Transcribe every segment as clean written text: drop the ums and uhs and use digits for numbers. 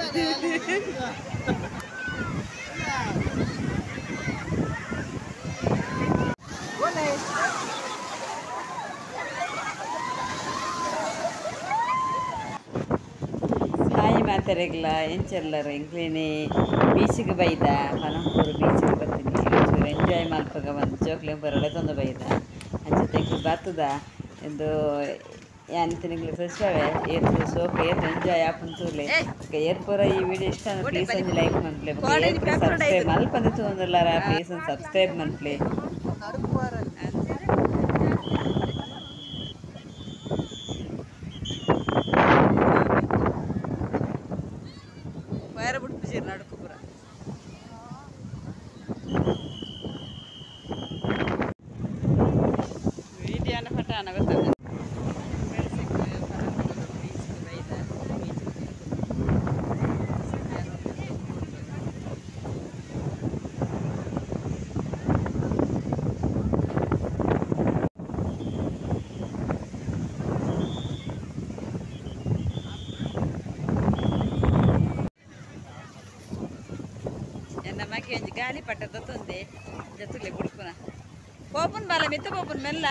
Hi ಮಾತಾರೆಗ್ಲ ಎಂಚೆಲ್ಲರು ಎಂಕ್ಲೇನೆ ಬೀಚಿಗೆ ಬೈದ ಪನಂಪೂರು ಬೀಚಿಗೆ ಬರ್ತೀನಿ ಒಂಚೂರು ಎಂಜಾಯ್ ಮಲ್ಪಗ ಒಂದು ಜೋಕ್ಲೆ ಬರಡೆ ತಂದು ಬೈದ ಅಂಚೆ ತೆಂಕ್ಲು ಬರ್ತದ ಎಂದು ಯಾನಿತನಿಗ್ಲು ತೋರಿಸ್ತಾವೆ ಏತು ಸೋಫೆ ಏತು ಎಂಜಾಯ್ ಆಪುಂತೂಲೆ ಏತ್ ಪೂರ ಈ ವಿಡಿಯೋ ಇಷ್ಟ ಪ್ಲೀಸ್ ಒಂದು ಲೈಕ್ ಮನ್ಪ್ಲೆ ಸಬ್ಸ್ಕ್ರೈಬ್ ಮಲ್ಪಂದು ತೋಂದುಲ್ಲಾರ ಪ್ಲೀಸ್ ಒಂದು ಸಬ್ಸ್ಕ್ರೈಬ್ ಮನ್ಪ್ಲೆ ಬೇರೆ ಬಿಟ್ಬಿಸಿರು ನಡುಕು ಪೂರ ವಿಡಿಯೋನ ಪಟಾನ ಗೊತ್ತಾಗ ನಮಗೆ ಒಂದು ಗಾಳಿ ಪಟ್ಟದ ತಂದೆ ಜೊತೆಲೆ ಬಿಡ್ಪುನ ಪೋಪನ್ ಬಾಲ ಮಿತ್ತ ಪೋಪನ್ ಮೆಲ್ಲ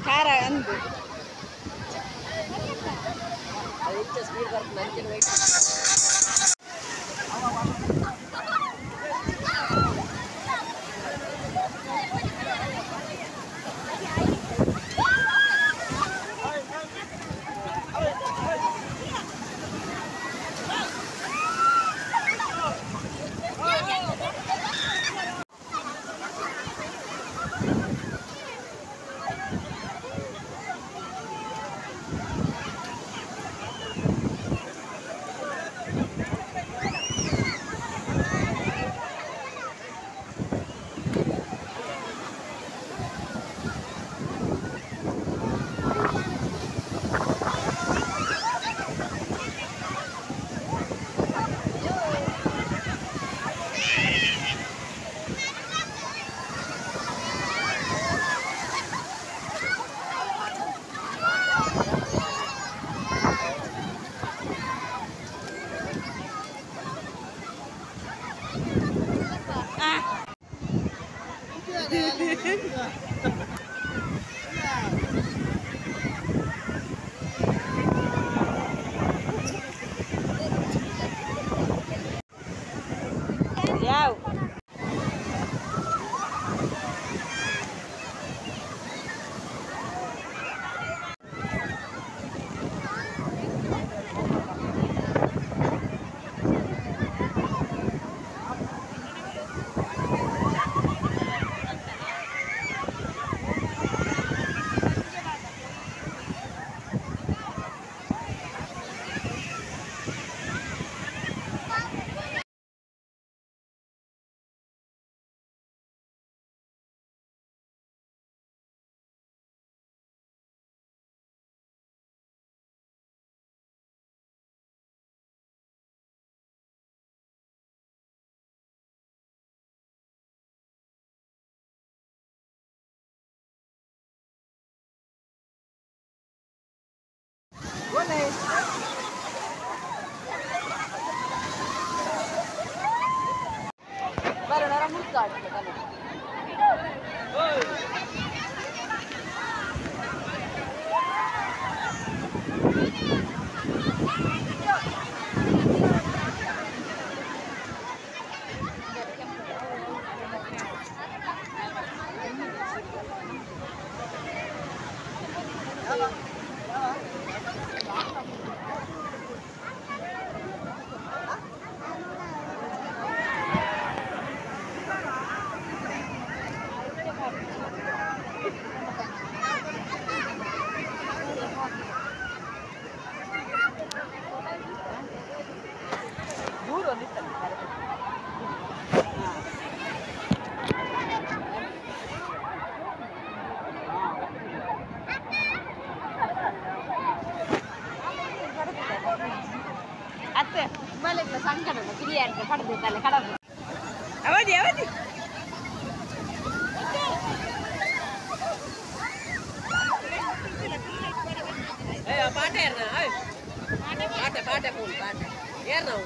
ಖಾರ ಅಂದು ಸ್ಪೀಡ್ ಬರ್ತದೆ ಯಾವ அத்தை உங்களுக்கு சங்கடம் ஃப்ரீயா இருக்க படத்தை தலை கடவுள் அவதி அவதி பாட்டை ஏறா பாட்டை பாட்டை போன் பாட்டை ஏறா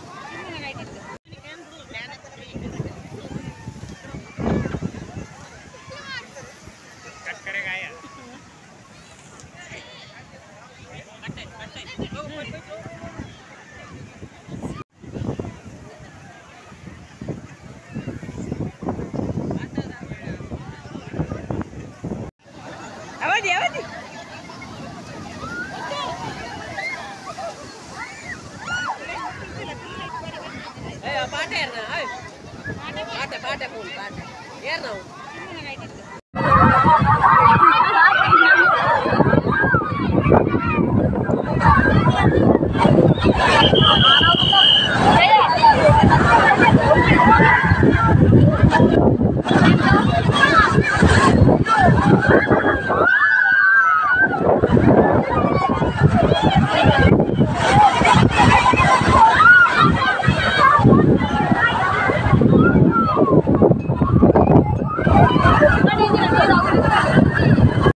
அவதி அவதி பாட்டை ஏறா பாட்டை பாட்டை போன் பாட்டை ஏறா What?